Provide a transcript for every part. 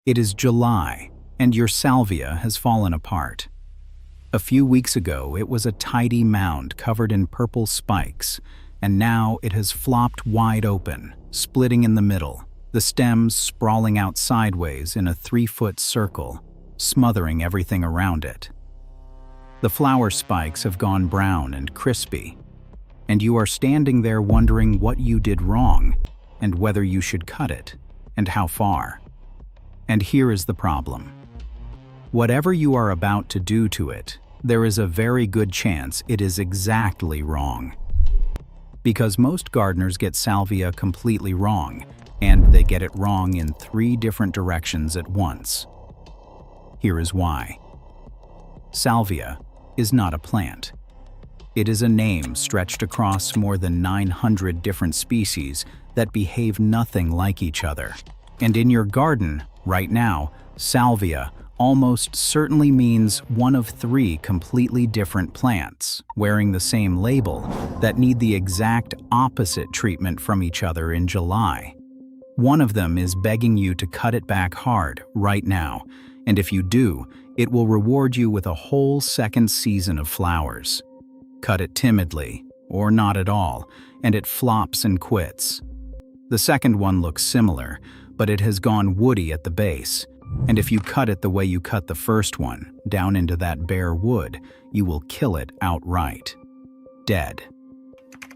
It is July, and your salvia has fallen apart. A few weeks ago, it was a tidy mound covered in purple spikes, and now it has flopped wide open, splitting in the middle, the stems sprawling out sideways in a 3-foot circle, smothering everything around it. The flower spikes have gone brown and crispy, and you are standing there wondering what you did wrong and whether you should cut it, and how far. And here is the problem. Whatever you are about to do to it, there is a very good chance it is exactly wrong. Because most gardeners get salvia completely wrong, and they get it wrong in 3 different directions at once. Here is why. Salvia is not a plant. It is a name stretched across more than 900 different species that behave nothing like each other. And in your garden, right now, salvia almost certainly means one of 3 completely different plants, wearing the same label, that need the exact opposite treatment from each other in July. One of them is begging you to cut it back hard right now, and if you do, it will reward you with a whole second season of flowers. Cut it timidly, or not at all, and it flops and quits. The second one looks similar, but it has gone woody at the base, and if you cut it the way you cut the first one, down into that bare wood, you will kill it outright. Dead.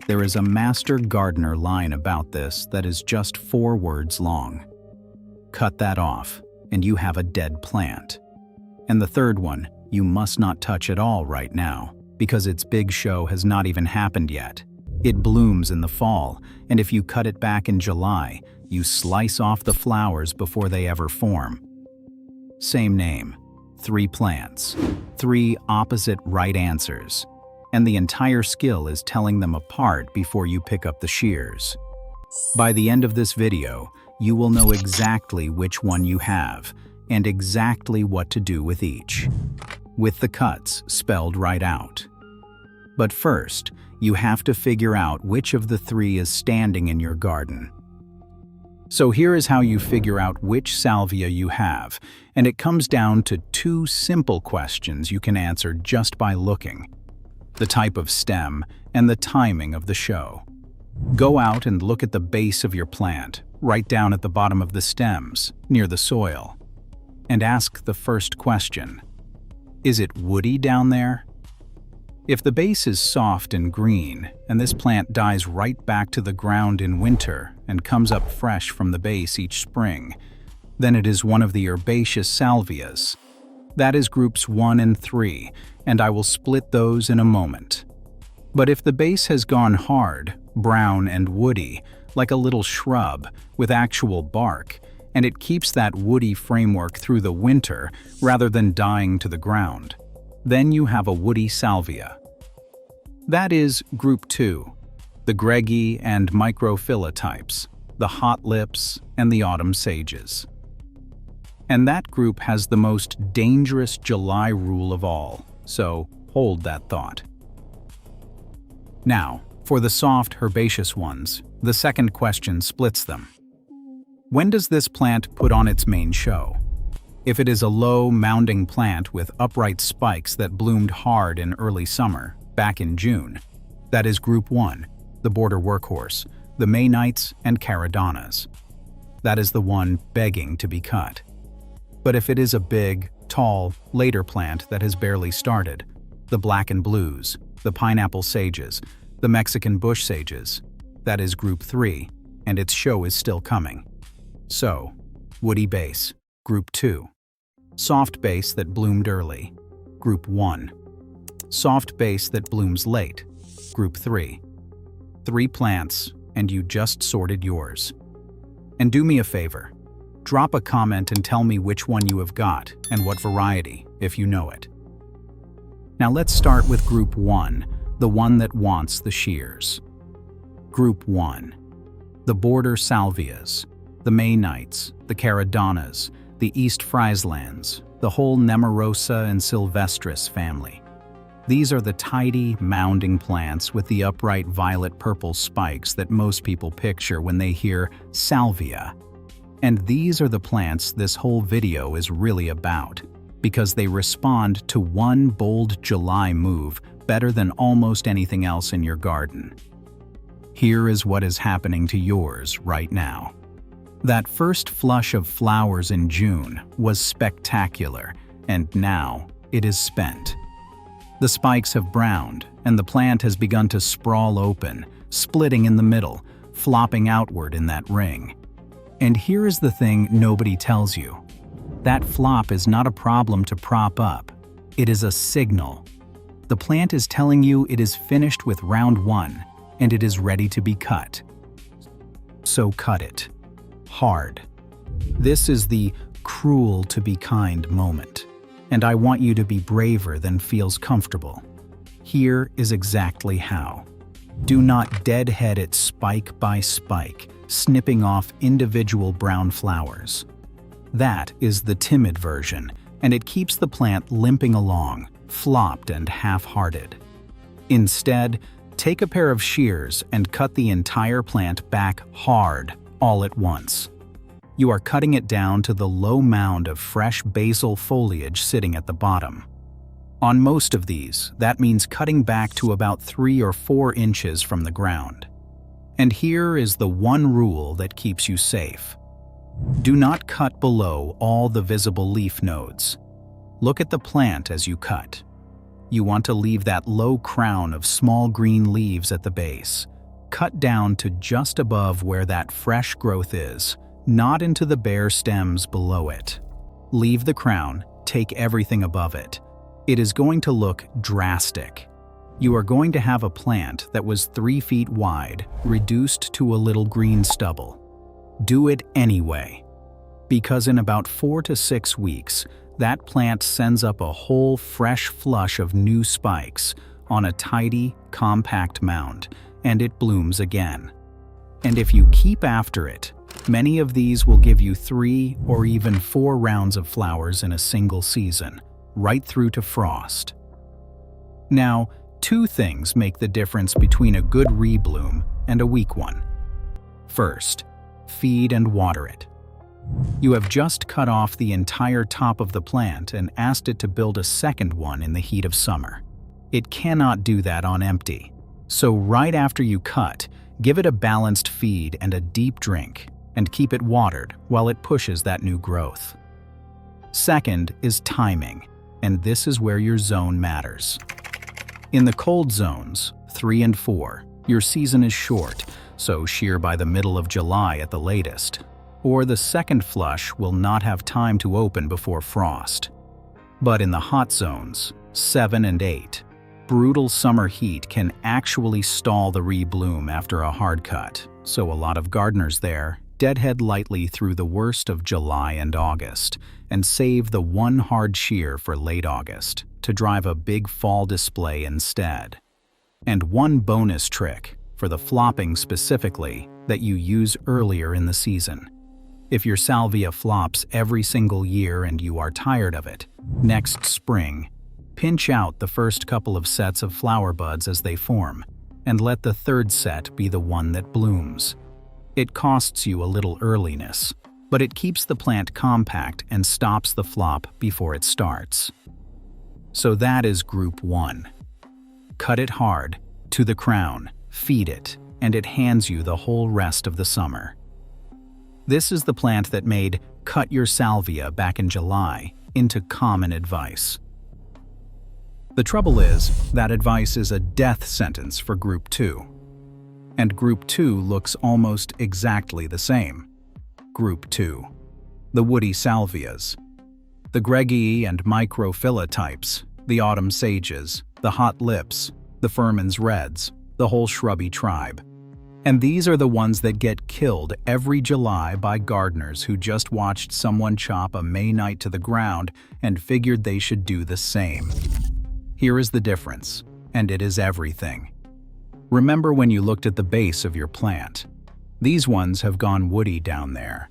There is a master gardener line about this that is just 4 words long. Cut that off, and you have a dead plant. And the third one, you must not touch at all right now, because its big show has not even happened yet. It blooms in the fall, and if you cut it back in July, you slice off the flowers before they ever form. Same name, 3 plants, 3 opposite right answers, and the entire skill is telling them apart before you pick up the shears. By the end of this video, you will know exactly which one you have, and exactly what to do with each, with the cuts spelled right out. But first, you have to figure out which of the 3 is standing in your garden. So here is how you figure out which salvia you have, and it comes down to 2 simple questions you can answer just by looking: the type of stem and the timing of the show. Go out and look at the base of your plant, right down at the bottom of the stems, near the soil, and ask the first question: is it woody down there? If the base is soft and green, and this plant dies right back to the ground in winter and comes up fresh from the base each spring, then it is one of the herbaceous salvias. That is groups 1 and 3, and I will split those in a moment. But if the base has gone hard, brown and woody, like a little shrub with actual bark, and it keeps that woody framework through the winter rather than dying to the ground, then you have a woody salvia. That is group 2, the Greggy and microphylla types, the hot lips and the autumn sages. And that group has the most dangerous July rule of all, so hold that thought. Now, for the soft herbaceous ones, the second question splits them. When does this plant put on its main show? If it is a low, mounding plant with upright spikes that bloomed hard in early summer, back in June, that is group 1, the border workhorse, the Maynites and Caradonas. That is the one begging to be cut. But if it is a big, tall, later plant that has barely started, the black and blues, the pineapple sages, the Mexican bush sages, that is group 3, and its show is still coming. So, woody base, group 2. Soft base that bloomed early, group 1. Soft base that blooms late, group 3. 3 plants, and you just sorted yours. And do me a favor, drop a comment and tell me which one you have got and what variety, if you know it. Now let's start with group 1, the one that wants the shears. Group 1. The border salvias, the Maynites, the Caradonas, the East Frieslands, the whole Nemorosa and Sylvestris family. These are the tidy, mounding plants with the upright violet-purple spikes that most people picture when they hear salvia. And these are the plants this whole video is really about, because they respond to one bold July move better than almost anything else in your garden. Here is what is happening to yours right now. That first flush of flowers in June was spectacular, and now it is spent. The spikes have browned, and the plant has begun to sprawl open, splitting in the middle, flopping outward in that ring. And here is the thing nobody tells you. That flop is not a problem to prop up. It is a signal. The plant is telling you it is finished with round one, and it is ready to be cut. So cut it. Hard. This is the cruel to be kind moment, and I want you to be braver than feels comfortable. Here is exactly how. Do not deadhead it spike by spike, snipping off individual brown flowers. That is the timid version, and it keeps the plant limping along, flopped and half-hearted. Instead, take a pair of shears and cut the entire plant back hard, all at once. You are cutting it down to the low mound of fresh basal foliage sitting at the bottom. On most of these, that means cutting back to about 3 or 4 inches from the ground. And here is the one rule that keeps you safe. Do not cut below all the visible leaf nodes. Look at the plant as you cut. You want to leave that low crown of small green leaves at the base. Cut down to just above where that fresh growth is, not into the bare stems below it. Leave the crown, take everything above it. It is going to look drastic. You are going to have a plant that was 3 feet wide, reduced to a little green stubble. Do it anyway, because in about 4 to 6 weeks, that plant sends up a whole fresh flush of new spikes on a tidy, compact mound, and it blooms again. And if you keep after it, many of these will give you 3 or even 4 rounds of flowers in a single season, right through to frost. Now, 2 things make the difference between a good rebloom and a weak one. First, feed and water it. You have just cut off the entire top of the plant and asked it to build a second one in the heat of summer. It cannot do that on empty. So right after you cut, give it a balanced feed and a deep drink, and keep it watered while it pushes that new growth. Second is timing, and this is where your zone matters. In the cold zones, 3 and 4, your season is short, so shear by the middle of July at the latest, or the second flush will not have time to open before frost. But in the hot zones, 7 and 8, brutal summer heat can actually stall the rebloom after a hard cut, so a lot of gardeners there deadhead lightly through the worst of July and August, and save the one hard shear for late August to drive a big fall display instead. And one bonus trick, for the flopping specifically, that you use earlier in the season. If your salvia flops every single year and you are tired of it, next spring, pinch out the first couple of sets of flower buds as they form, and let the third set be the one that blooms. It costs you a little earliness, but it keeps the plant compact and stops the flop before it starts. So that is group 1. Cut it hard, to the crown, feed it, and it hands you the whole rest of the summer. This is the plant that made "cut your salvia" back in July into common advice. The trouble is, that advice is a death sentence for Group 2. And Group 2 looks almost exactly the same. Group 2. The woody salvias. The Gregii and microphylla types, the autumn sages, the hot lips, the Furman's reds, the whole shrubby tribe. And these are the ones that get killed every July by gardeners who just watched someone chop a May night to the ground and figured they should do the same. Here is the difference, and it is everything. Remember when you looked at the base of your plant. These ones have gone woody down there.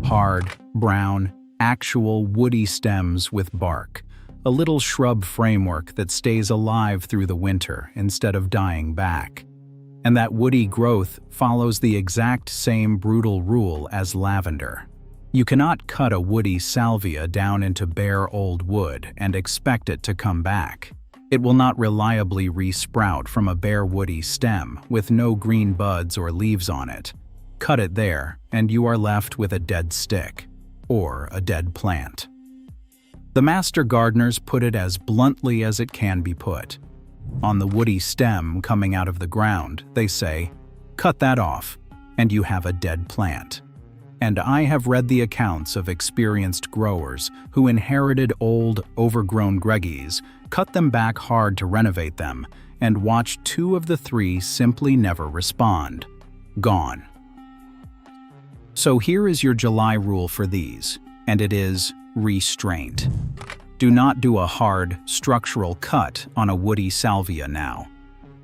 Hard, brown, actual woody stems with bark. A little shrub framework that stays alive through the winter instead of dying back. And that woody growth follows the exact same brutal rule as lavender. You cannot cut a woody salvia down into bare old wood and expect it to come back. It will not reliably re-sprout from a bare woody stem with no green buds or leaves on it. Cut it there, and you are left with a dead stick, or a dead plant. The master gardeners put it as bluntly as it can be put. On the woody stem coming out of the ground, they say, "Cut that off, and you have a dead plant." And I have read the accounts of experienced growers who inherited old, overgrown Greggies, cut them back hard to renovate them, and watched 2 of the 3 simply never respond. Gone. So here is your July rule for these, and it is restraint. Do not do a hard, structural cut on a woody salvia now.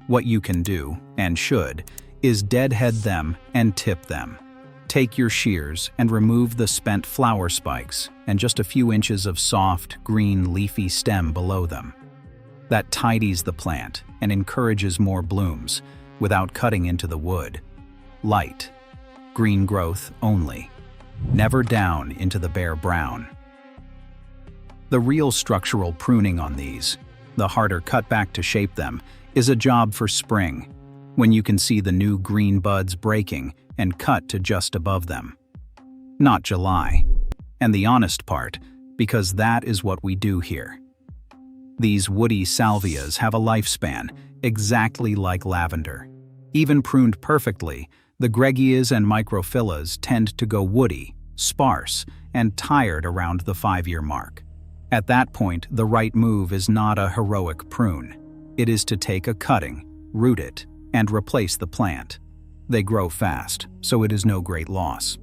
What you can do, and should, is deadhead them and tip them. Take your shears and remove the spent flower spikes and just a few inches of soft, green, leafy stem below them. That tidies the plant and encourages more blooms without cutting into the wood. Light, green growth only, never down into the bare brown. The real structural pruning on these, the harder cutback to shape them, is a job for spring, when you can see the new green buds breaking and cut to just above them. Not July. And the honest part, because that is what we do here. These woody salvias have a lifespan, exactly like lavender. Even pruned perfectly, the Greggias and microphyllas tend to go woody, sparse, and tired around the 5-year mark. At that point, the right move is not a heroic prune. It is to take a cutting, root it, and replace the plant. They grow fast, so it is no great loss.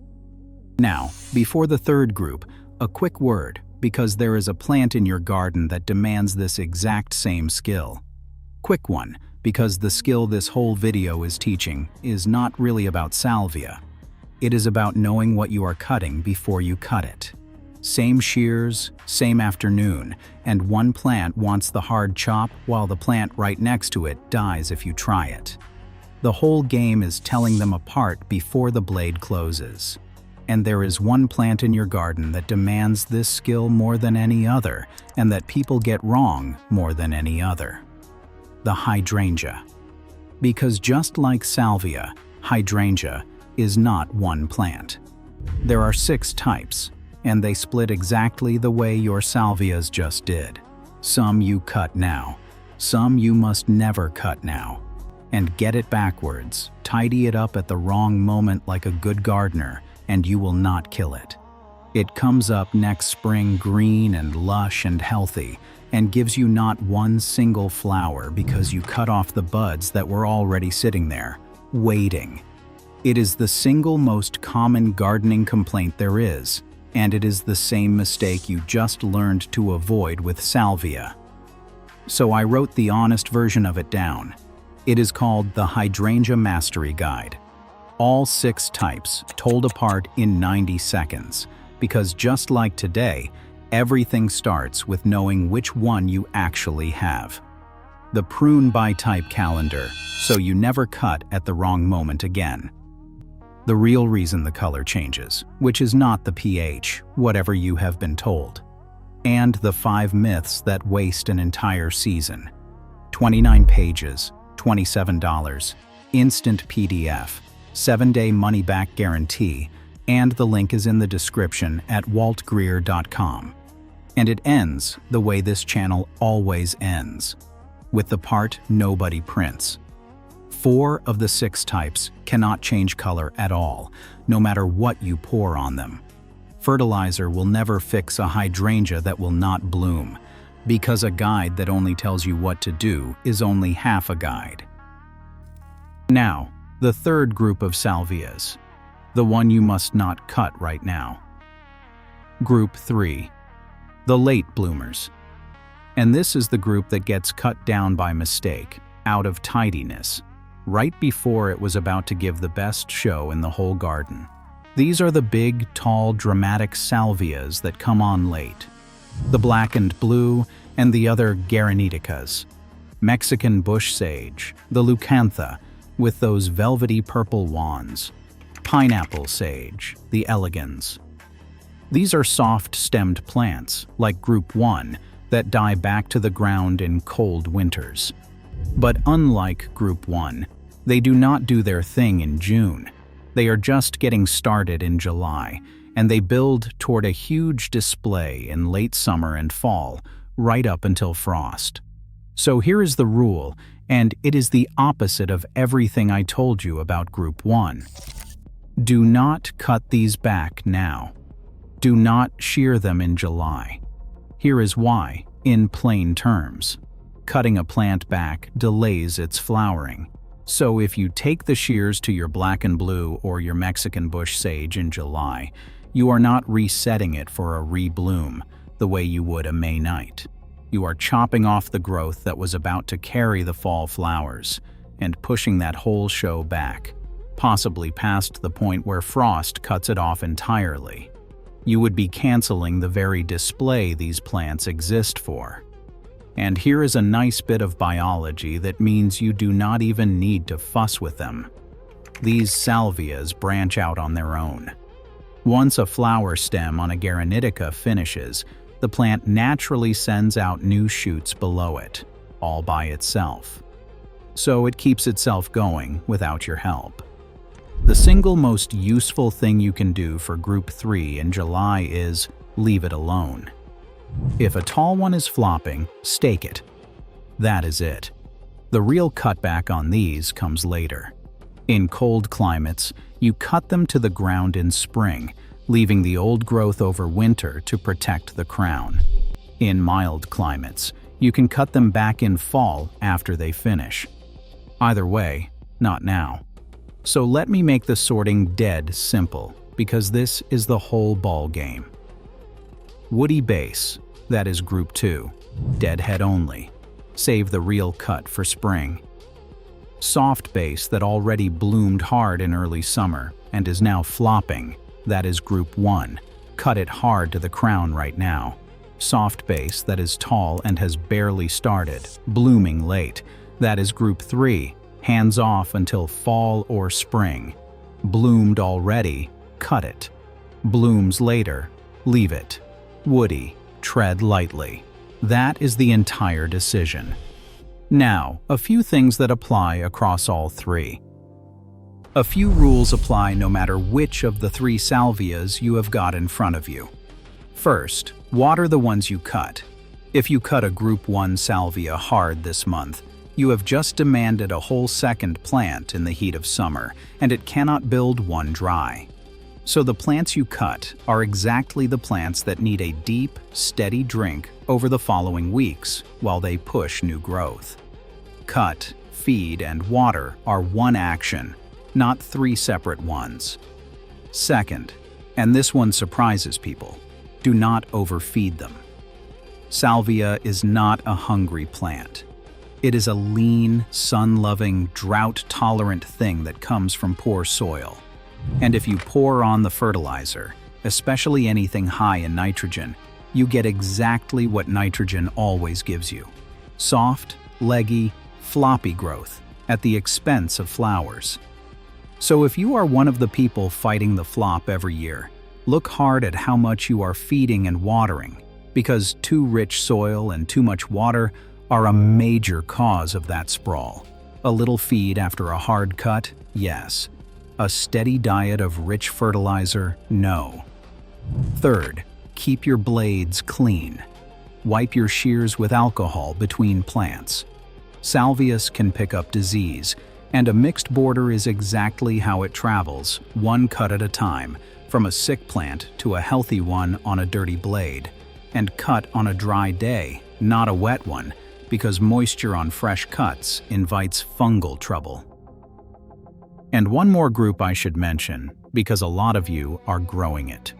Now, before the third group, a quick word, because there is a plant in your garden that demands this exact same skill. Quick one, because the skill this whole video is teaching is not really about salvia. It is about knowing what you are cutting before you cut it. Same shears, same afternoon, and one plant wants the hard chop while the plant right next to it dies if you try it. The whole game is telling them apart before the blade closes. And there is one plant in your garden that demands this skill more than any other, and that people get wrong more than any other. The hydrangea. Because just like salvia, hydrangea is not one plant. There are 6 types, and they split exactly the way your salvias just did. Some you cut now, some you must never cut now. And get it backwards, tidy it up at the wrong moment like a good gardener, and you will not kill it. It comes up next spring green and lush and healthy, and gives you not one single flower because you cut off the buds that were already sitting there, waiting. It is the single most common gardening complaint there is, and it is the same mistake you just learned to avoid with salvia. So I wrote the honest version of it down. It is called the Hydrangea Mastery Guide. All 6 types told apart in 90 seconds, because just like today, everything starts with knowing which one you actually have. The prune by type calendar, so you never cut at the wrong moment again. The real reason the color changes, which is not the pH, whatever you have been told. And the 5 myths that waste an entire season. 29 pages, $27, instant PDF, 7-day money-back guarantee, and the link is in the description at waltgreer.com. And it ends the way this channel always ends, with the part nobody prints. 4 of the 6 types cannot change color at all, no matter what you pour on them. Fertilizer will never fix a hydrangea that will not bloom, because a guide that only tells you what to do is only half a guide. Now, the third group of salvias, the one you must not cut right now. Group 3, the late bloomers. And this is the group that gets cut down by mistake, out of tidiness, right before it was about to give the best show in the whole garden. These are the big, tall, dramatic salvias that come on late. The black and blue, and the other Garaniticas, Mexican bush sage, the leucantha, with those velvety purple wands, pineapple sage, the elegans. These are soft-stemmed plants, like Group 1, that die back to the ground in cold winters. But unlike Group 1, they do not do their thing in June. They are just getting started in July, and they build toward a huge display in late summer and fall, right up until frost. So here is the rule, and it is the opposite of everything I told you about Group 1. Do not cut these back now. Do not shear them in July. Here is why, in plain terms. Cutting a plant back delays its flowering. So if you take the shears to your black and blue or your Mexican bush sage in July, you are not resetting it for a rebloom the way you would a May night. You are chopping off the growth that was about to carry the fall flowers and pushing that whole show back, possibly past the point where frost cuts it off entirely. You would be canceling the very display these plants exist for. And here is a nice bit of biology that means you do not even need to fuss with them. These salvias branch out on their own. Once a flower stem on a Granitica finishes, the plant naturally sends out new shoots below it, all by itself. So it keeps itself going without your help. The single most useful thing you can do for Group 3 in July is leave it alone. If a tall one is flopping, stake it. That is it. The real cutback on these comes later. In cold climates, you cut them to the ground in spring, leaving the old growth over winter to protect the crown. In mild climates, you can cut them back in fall after they finish. Either way, not now. So let me make the sorting dead simple, because this is the whole ball game. Woody base, that is Group 2, deadhead only. Save the real cut for spring. Soft base that already bloomed hard in early summer and is now flopping, that is Group 1. Cut it hard to the crown right now. Soft base that is tall and has barely started, blooming late, that is Group 3. Hands off until fall or spring. Bloomed already, cut it. Blooms later, leave it. Woody, tread lightly. That is the entire decision. Now, a few things that apply across all three. A few rules apply no matter which of the 3 salvias you have got in front of you. First, water the ones you cut. If you cut a Group 1 salvia hard this month, you have just demanded a whole second plant in the heat of summer, and it cannot build one dry. So the plants you cut are exactly the plants that need a deep, steady drink over the following weeks while they push new growth. Cut, feed, and water are one action, not 3 separate ones. Second, and this one surprises people, do not overfeed them. Salvia is not a hungry plant. It is a lean, sun-loving, drought-tolerant thing that comes from poor soil. And if you pour on the fertilizer, especially anything high in nitrogen, you get exactly what nitrogen always gives you. Soft, leggy, floppy growth at the expense of flowers. So if you are one of the people fighting the flop every year, look hard at how much you are feeding and watering, because too rich soil and too much water are a major cause of that sprawl. A little feed after a hard cut, yes. A steady diet of rich fertilizer, no. Third, keep your blades clean. Wipe your shears with alcohol between plants. Salvias can pick up disease, and a mixed border is exactly how it travels, one cut at a time, from a sick plant to a healthy one on a dirty blade, and cut on a dry day, not a wet one, because moisture on fresh cuts invites fungal trouble. And one more group I should mention, because a lot of you are growing it.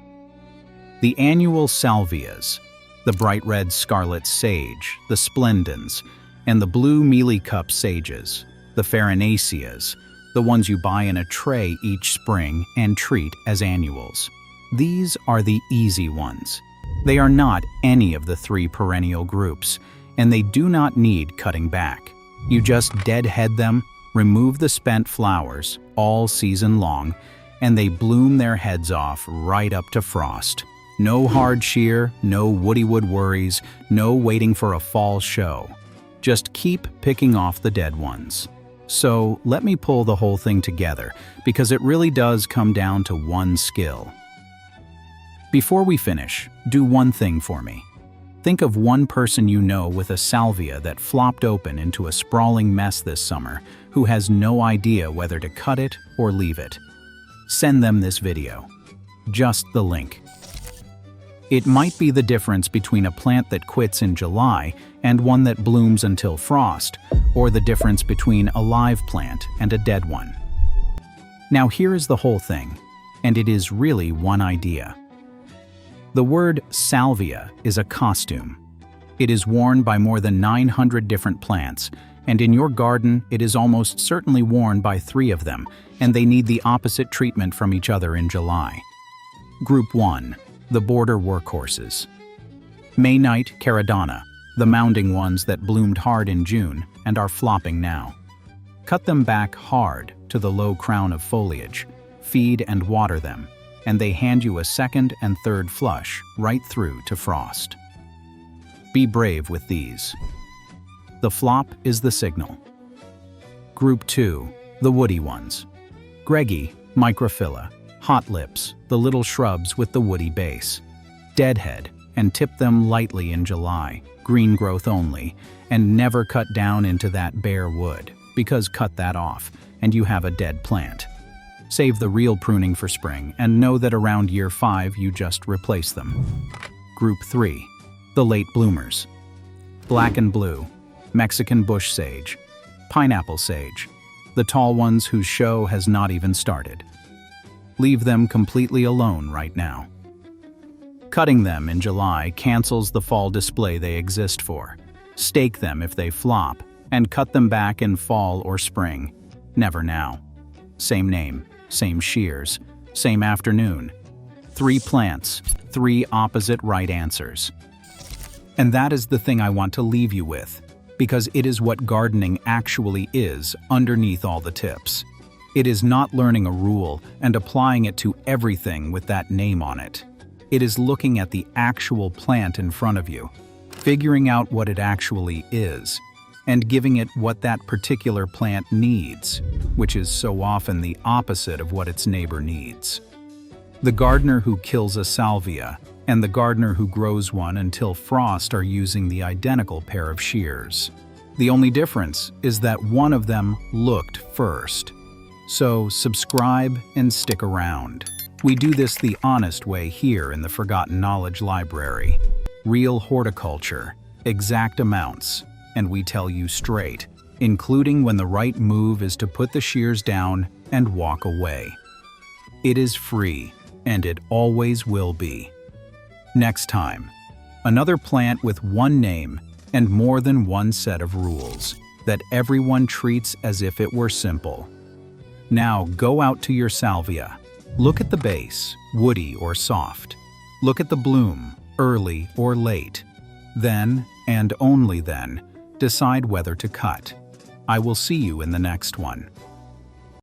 The annual salvias, the bright red scarlet sage, the splendens, and the blue mealy-cup sages, the farinaceas, the ones you buy in a tray each spring and treat as annuals. These are the easy ones. They are not any of the 3 perennial groups, and they do not need cutting back. You just deadhead them, remove the spent flowers all season long, and they bloom their heads off right up to frost. No hard shear, no woody-wood worries, no waiting for a fall show. Just keep picking off the dead ones. So let me pull the whole thing together, because it really does come down to one skill. Before we finish, do one thing for me. Think of one person you know with a salvia that flopped open into a sprawling mess this summer, who has no idea whether to cut it or leave it. Send them this video. Just the link. It might be the difference between a plant that quits in July and one that blooms until frost, or the difference between a live plant and a dead one. Now here is the whole thing, and it is really one idea. The word salvia is a costume. It is worn by more than 900 different plants, and in your garden it is almost certainly worn by 3 of them, and they need the opposite treatment from each other in July. Group 1. The border workhorses. May-night caradonna, the mounding ones that bloomed hard in June and are flopping now. Cut them back hard to the low crown of foliage, feed and water them, and they hand you a second and third flush right through to frost. Be brave with these. The flop is the signal. Group 2. The woody ones. Greggy, microphylla, hot lips, the little shrubs with the woody base. Deadhead, and tip them lightly in July, green growth only, and never cut down into that bare wood, because cut that off, and you have a dead plant. Save the real pruning for spring, and know that around year 5 you just replace them. Group 3. The late bloomers. Black and blue, Mexican bush sage, pineapple sage, the tall ones whose show has not even started. Leave them completely alone right now. Cutting them in July cancels the fall display they exist for. Stake them if they flop, and cut them back in fall or spring. Never now. Same name, same shears, same afternoon. 3 plants, 3 opposite right answers. And that is the thing I want to leave you with, because it is what gardening actually is underneath all the tips. It is not learning a rule and applying it to everything with that name on it. It is looking at the actual plant in front of you, figuring out what it actually is, and giving it what that particular plant needs, which is so often the opposite of what its neighbor needs. The gardener who kills a salvia and the gardener who grows one until frost are using the identical pair of shears. The only difference is that one of them looked first. So subscribe and stick around. We do this the honest way here in the Forgotten Knowledge Library. Real horticulture, exact amounts, and we tell you straight, including when the right move is to put the shears down and walk away. It is free, and it always will be. Next time, another plant with one name and more than one set of rules that everyone treats as if it were simple. Now go out to your salvia. Look at the base, woody or soft. Look at the bloom, early or late. Then, and only then, decide whether to cut. I will see you in the next one.